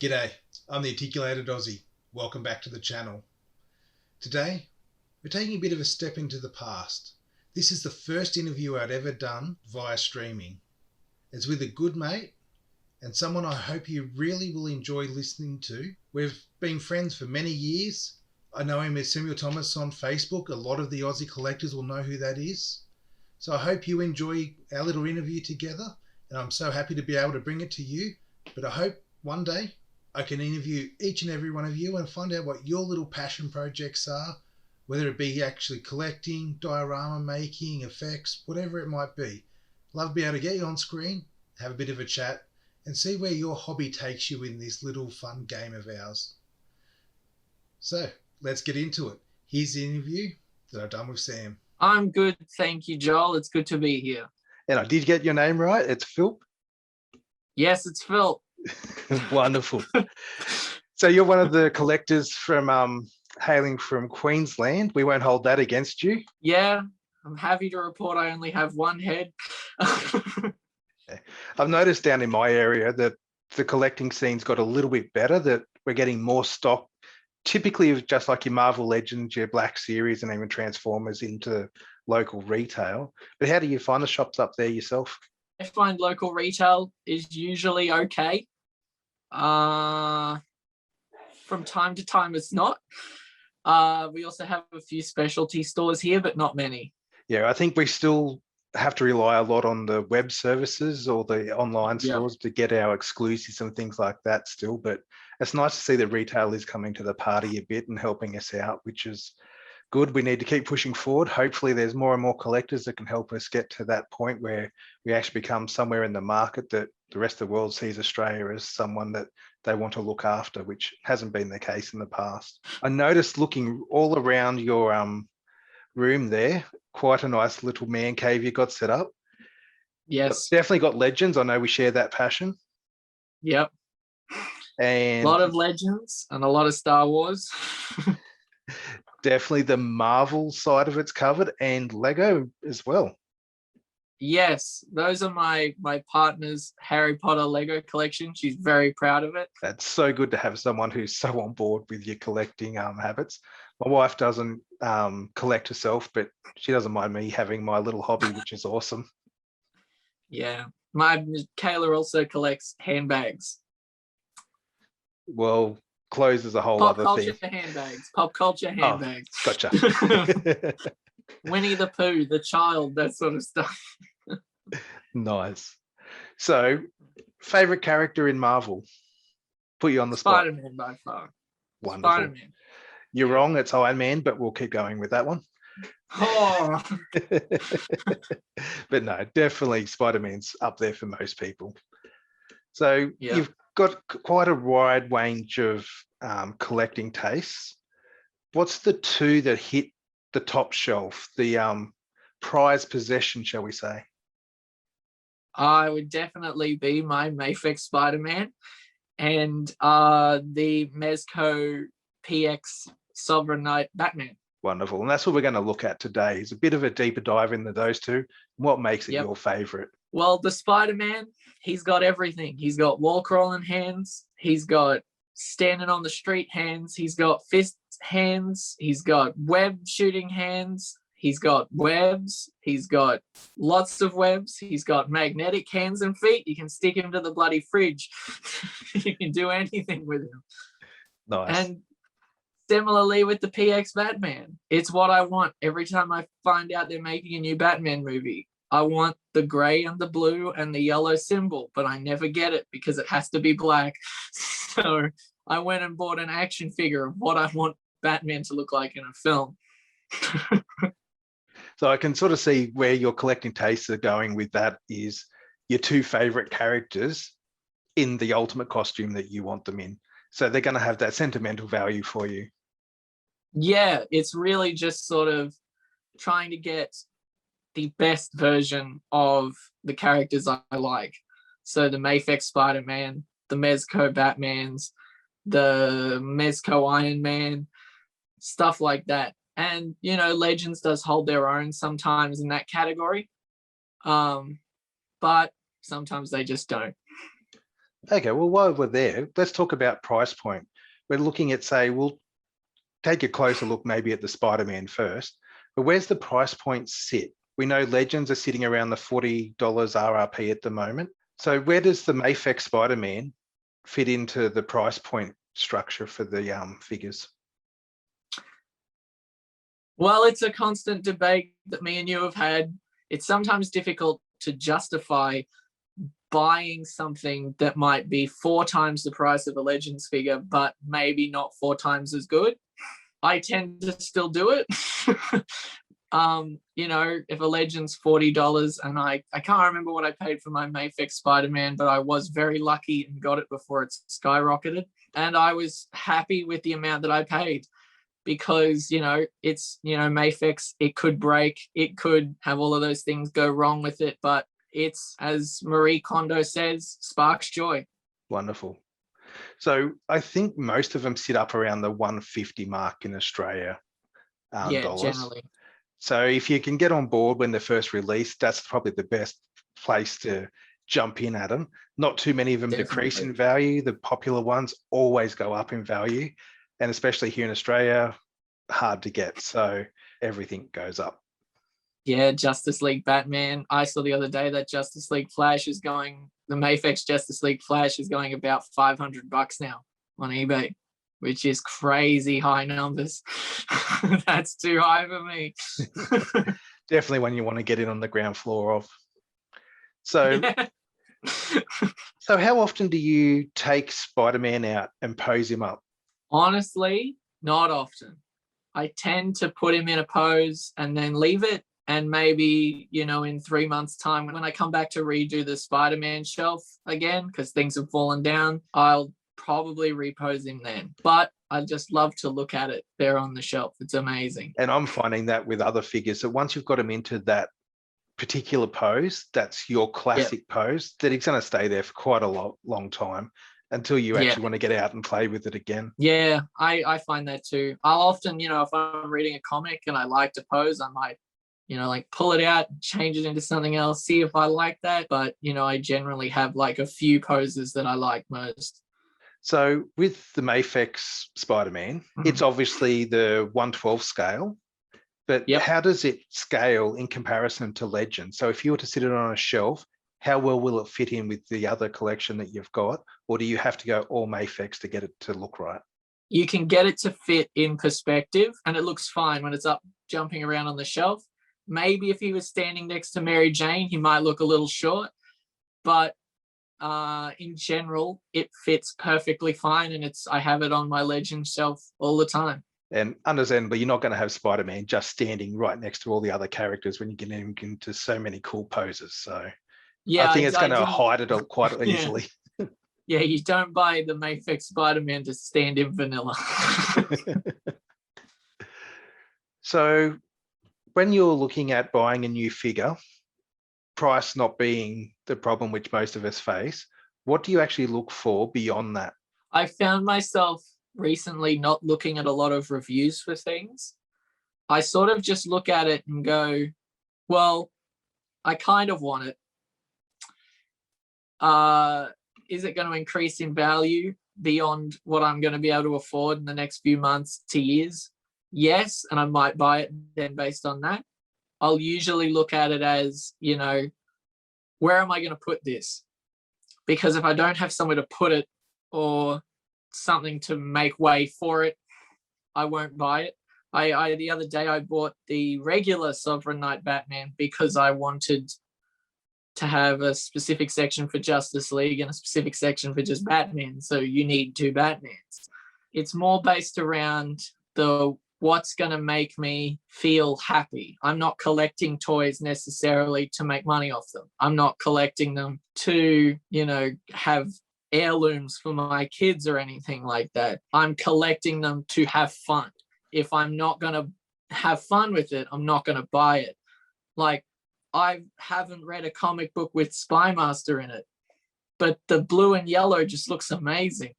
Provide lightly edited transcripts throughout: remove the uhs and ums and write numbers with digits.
G'day, I'm the Articulated Aussie. Welcome back to the channel. Today, we're taking a bit of a step into the past. This is the first interview I'd ever done via streaming. It's with a good mate and someone I hope you really will enjoy listening to. We've been friends for many years. I know him as Samuel Thomas on Facebook. A lot of the Aussie collectors will know who that is. So I hope you enjoy our little interview together, and I'm so happy to be able to bring it to you. But I hope one day I can interview each and every one of you and find out what your little passion projects are, whether it be actually collecting, diorama making, effects, whatever it might be. Love to be able to get you on screen, have a bit of a chat, and see where your hobby takes you in this little fun game of ours. So let's get into it. Here's the interview that I've done with Sam. I'm good, thank you, Joel. It's good to be here. And I did get your name right. It's Phil. Yes, it's Phil. Wonderful. So you're one of the collectors from hailing from Queensland. We won't hold that against you. Yeah, I'm happy to report I only have one head. I've noticed down in my area that the collecting scene's got a little bit better, that we're getting more stock, typically just like your Marvel Legends, your Black Series, and even Transformers into local retail. But how do you find the shops up there yourself? I find local retail is usually okay. From time to time, it's not. We also have a few specialty stores here, but not many. Yeah, I think we still have to rely a lot on the web services or the online stores to get our exclusives and things like that still. But it's nice to see that retail is coming to the party a bit and helping us out, which is good. We need to keep pushing forward. Hopefully there's more and more collectors that can help us get to that point where we actually become somewhere in the market that the rest of the world sees Australia as someone that they want to look after, which hasn't been the case in the past. I noticed looking all around your room there, quite a nice little man cave you got set up. Yes. Definitely got Legends. I know we share that passion. Yep. And a lot of Legends and a lot of Star Wars. Definitely the Marvel side of it's covered, and Lego as well. Yes, those are my partner's Harry Potter Lego collection. She's very proud of it. That's so good to have someone who's so on board with your collecting habits. My wife doesn't collect herself, but she doesn't mind me having my little hobby, which is awesome. Yeah, my Kayla also collects handbags. Well, clothes is a whole Pop other culture thing. Handbags. Pop culture handbags. Oh, gotcha. Winnie the Pooh, the child, that sort of stuff. Nice. So, favorite character in Marvel? Put you on the spot. Spiderman by far. Wonderful. Spiderman. You're wrong. It's Iron Man, but we'll keep going with that one. Oh. But no, definitely Spider-Man's up there for most people. So you've got quite a wide range of collecting tastes. What's the two that hit the top shelf, the prized possession, shall we say? I would definitely be my Mafex Spider-Man and the Mezco Px Batman. Wonderful. And that's what we're going to look at today, is a bit of a deeper dive into those two. What makes it your favorite? Well, the Spider-Man, he's got everything. He's got wall crawling hands. He's got standing on the street hands. He's got fist hands. He's got web shooting hands. He's got webs. He's got lots of webs. He's got magnetic hands and feet. You can stick him to the bloody fridge. You can do anything with him. Nice. And similarly with the PX Batman, it's what I want. Every time I find out they're making a new Batman movie, I want the gray and the blue and the yellow symbol, but I never get it because it has to be black. So I went and bought an action figure of what I want Batman to look like in a film. So I can sort of see where your collecting tastes are going with that, is your two favorite characters in the ultimate costume that you want them in. So they're going to have that sentimental value for you. Yeah, it's really just sort of trying to get the best version of the characters I like. So the Mafex Spider-Man, the Mezco Batmans, the Mezco Iron Man, stuff like that. And, you know, Legends does hold their own sometimes in that category. But sometimes they just don't. Okay, well, while we're there, let's talk about price point. We're looking at, say, we'll take a closer look maybe at the Spider-Man first, but where's the price point sit? We know Legends are sitting around the $40 RRP at the moment. So where does the Mafex Spider-Man fit into the price point structure for the figures? Well, it's a constant debate that me and you have had. It's sometimes difficult to justify buying something that might be 4 times the price of a Legends figure, but maybe not 4 times as good. I tend to still do it. You know, if a Legend's $40 and I can't remember what I paid for my Mafex Spider-Man, but I was very lucky and got it before it skyrocketed. And I was happy with the amount that I paid because, you know, it's, you know, Mafex, it could break, it could have all of those things go wrong with it, but it's, as Marie Kondo says, sparks joy. Wonderful. So I think most of them sit up around the 150 mark in Australia. Yeah, Dollars. generally. So if you can get on board when they're first released, that's probably the best place to jump in at them. Not too many of them decrease in value. The popular ones always go up in value. And especially here in Australia, hard to get. So everything goes up. Yeah, Justice League Batman. I saw the other day that Justice League Flash is going, the Mafex Justice League Flash is going about $500 now on eBay, which is crazy high numbers. That's too high for me. Definitely when you want to get in on the ground floor of. So, Yeah. So how often do you take Spider-Man out and pose him up? Honestly, not often. I tend to put him in a pose and then leave it. And maybe, you know, in 3 months' time, when I come back to redo the Spider-Man shelf again, because things have fallen down, I'll probably repose him then. But I just love to look at it there on the shelf. It's amazing. And I'm finding that with other figures, that once you've got him into that particular pose, that's your classic pose, that he's going to stay there for quite a long time until you actually want to get out and play with it again. Yeah, I find that too. I'll often, you know, if I'm reading a comic and I like to pose, I might, you know, like pull it out, change it into something else, see if I like that. But, you know, I generally have like a few poses that I like most. So with the Mafex Spider-Man, it's obviously the 1/12 scale, but how does it scale in comparison to Legend? So if you were to sit it on a shelf, how well will it fit in with the other collection that you've got? Or do you have to go all Mafex to get it to look right? You can get it to fit in perspective and it looks fine when it's up jumping around on the shelf. Maybe if he was standing next to Mary Jane, he might look a little short, but in general, it fits perfectly fine. And I have it on my Legend shelf all the time. And understandably, you're not going to have Spider-Man just standing right next to all the other characters when you get into so many cool poses. So yeah, I think it's going to hide it quite easily. Yeah, you don't buy the Mafex Spider-Man to stand in vanilla. So when you're looking at buying a new figure, price not being the problem which most of us face, what do you actually look for beyond that? I found myself recently not looking at a lot of reviews for things. I sort of just look at it and go, well, I kind of want it. Is it going to increase in value beyond what I'm going to be able to afford in the next few months to years? Yes, and I might buy it then based on that. I'll usually look at it as, you know, where am I going to put this? Because if I don't have somewhere to put it or something to make way for it, I won't buy it. I the other day I bought the regular Sovereign Knight Batman because I wanted to have a specific section for Justice League and a specific section for just Batman. So you need 2 Batmans. It's more based around what's going to make me feel happy. I'm not collecting toys necessarily to make money off them. I'm not collecting them to, you know, have heirlooms for my kids or anything like that. I'm collecting them to have fun. If I'm not going to have fun with it, I'm not going to buy it. Like, I haven't read a comic book with Spy Master in it, but the blue and yellow just looks amazing.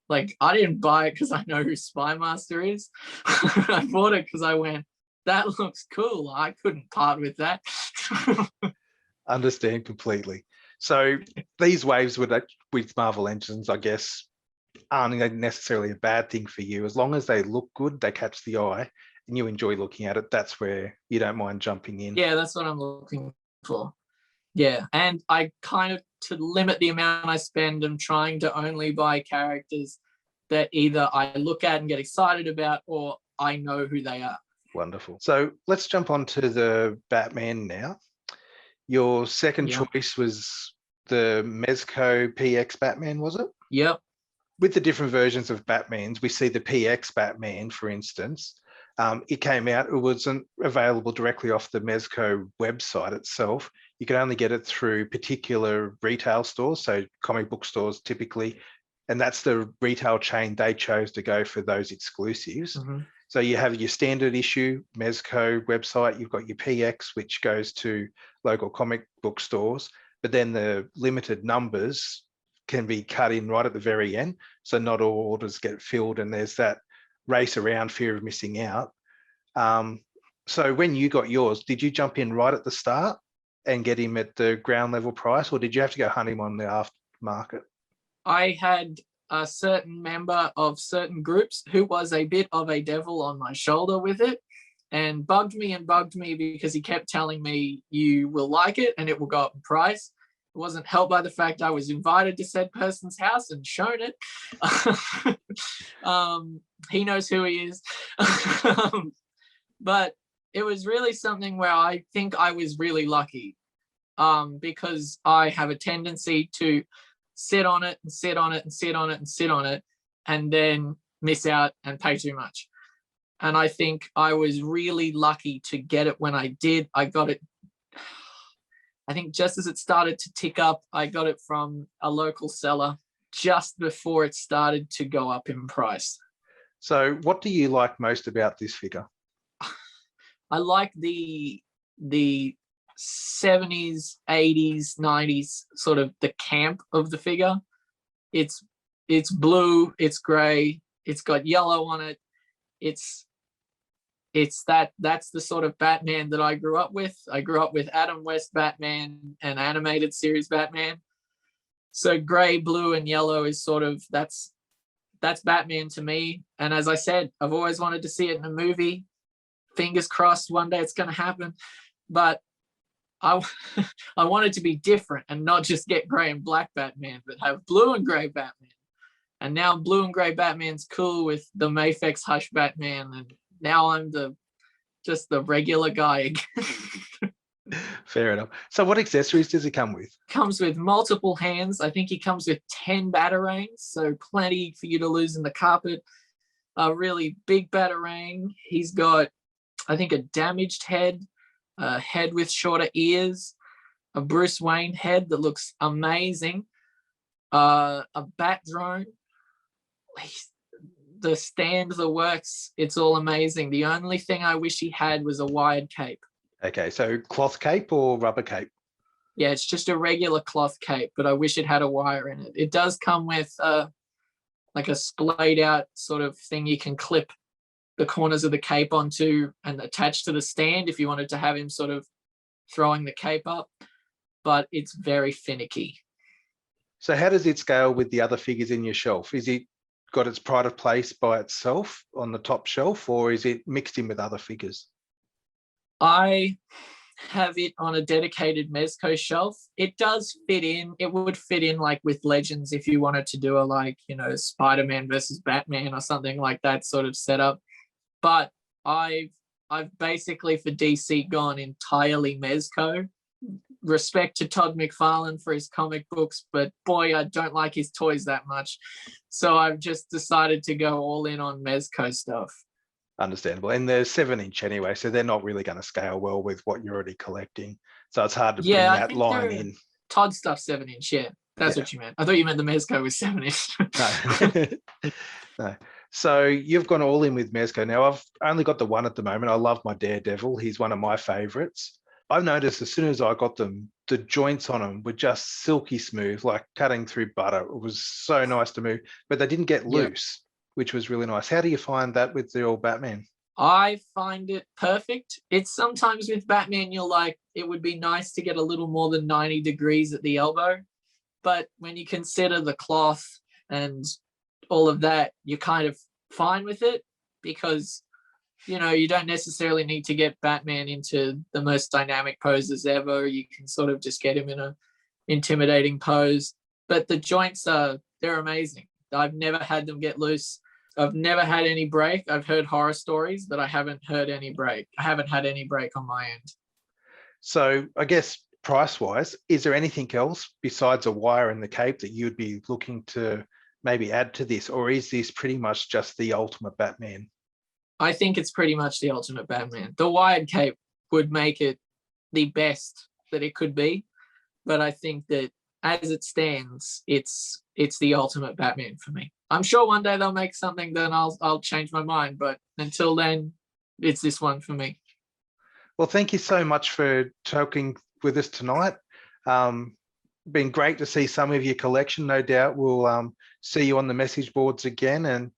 Like, I didn't buy it because I know who Spy Master is. I bought it because I went, that looks cool. I couldn't part with that. Understand completely. So these waves with Marvel Legends, I guess, aren't necessarily a bad thing for you. As long as they look good, they catch the eye, and you enjoy looking at it, that's where you don't mind jumping in. Yeah, that's what I'm looking for. Yeah, and I kind of, to limit the amount I spend, I'm trying to only buy characters that either I look at and get excited about, or I know who they are. Wonderful. So let's jump on to the Batman now. Your second choice was the Mezco Px Batman, was it? Yep. With the different versions of Batmans, we see the PX Batman, for instance. It came out, it wasn't available directly off the Mezco website itself. You could only get it through particular retail stores, so comic book stores typically, and that's the retail chain they chose to go for those exclusives. Mm-hmm. So you have your standard issue Mezco website, you've got your PX, which goes to local comic book stores, but then the limited numbers can be cut in right at the very end, so not all orders get filled, and there's that race around fear of missing out. So when you got yours, did you jump in right at the start and get him at the ground level price, or did you have to go hunt him on the aftermarket? I had a certain member of certain groups who was a bit of a devil on my shoulder with it, and bugged me because he kept telling me, you will like it and it will go up in price. It wasn't helped by the fact I was invited to said person's house and shown it. He knows who he is. But it was really something where I think I was really lucky, because I have a tendency to sit on it and sit on it and sit on it and sit on it, and then miss out and pay too much. And I think I was really lucky to get it when I did. I got it, I think just as it started to tick up, I got it from a local seller just before it started to go up in price. So what do you like most about this figure? I like the 70s, 80s, 90s, sort of the camp of the figure. It's blue, it's gray, it's got yellow on it. That's the sort of Batman that I grew up with. I grew up with Adam West Batman and animated series Batman. So gray, blue, and yellow is sort of, that's Batman to me. And as I said, I've always wanted to see it in a movie. Fingers crossed one day it's going to happen. But I want it to be different and not just get gray and black Batman, but have blue and gray Batman. And now blue and gray Batman's cool with the Mafex Hush Batman, and now I'm just the regular guy again. Fair enough. So what accessories does he come with? Comes with multiple hands. I think he comes with 10 batarangs, so plenty for you to lose in the carpet. A really big batarang. He's got, I think, a damaged head, a head with shorter ears, a Bruce Wayne head that looks amazing, a bat drone. The stand, the works, it's all amazing. The only thing I wish he had was a wired cape. Okay, so cloth cape or rubber cape? Yeah, it's just a regular cloth cape, but I wish it had a wire in it. It does come with like a splayed out sort of thing you can clip the corners of the cape onto and attach to the stand if you wanted to have him sort of throwing the cape up, but it's very finicky. So how does it scale with the other figures in your shelf? Is it got its pride of place by itself on the top shelf, or is it mixed in with other figures? I have it on a dedicated Mezco shelf. It does fit in. It would fit in like with Legends if you wanted to do a, like, you know, Spiderman versus Batman or something like that sort of setup. But I've basically for DC gone entirely Mezco. Respect to Todd McFarlane for his comic books, but boy, I don't like his toys that much. So I've just decided to go all in on Mezco stuff. Understandable. And they're 7-inch anyway, so they're not really going to scale well with what you're alrery collecting. So it's hard to bring that line in. Todd stuff 7-inch, yeah. That's what you meant. I thought you meant the Mezco was 7-inch. No. No. So you've gone all in with Mezco. Now, I've only got the one at the moment. I love my Daredevil. He's one of my favorites. I've noticed as soon as I got them, the joints on them were just silky smooth, like cutting through butter. It was so nice to move, but they didn't get loose, which was really nice. How do you find that with the old Batman? I find it perfect. It's sometimes with Batman, you're like, it would be nice to get a little more than 90 degrees at the elbow. But when you consider the cloth and all of that, you're kind of fine with it because, you know, you don't necessarily need to get Batman into the most dynamic poses ever. You can sort of just get him in a intimidating pose. But the joints they're amazing. I've never had them get loose. I've never had any break. I've heard horror stories, but I haven't heard any break. I haven't had any break on my end. So I guess price-wise, is there anything else besides a wire and the cape that you'd be looking to maybe add to this? Or is this pretty much just the ultimate Batman? I think it's pretty much the ultimate Batman. The wired cape would make it the best that it could be. But I think that as it stands, it's the ultimate Batman for me. I'm sure one day they'll make something, then I'll change my mind. But until then, it's this one for me. Well, thank you so much for talking with us tonight. Been great to see some of your collection. No doubt we'll see you on the message boards again. And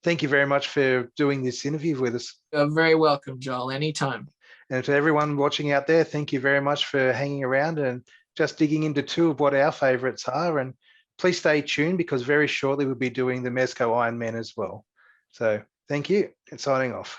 thank you very much for doing this interview with us. You're very welcome, Joel, anytime. And to everyone watching out there, thank you very much for hanging around and just digging into two of what our favorites are. And please stay tuned because very shortly we'll be doing the Mezco Iron Man as well. So thank you and signing off.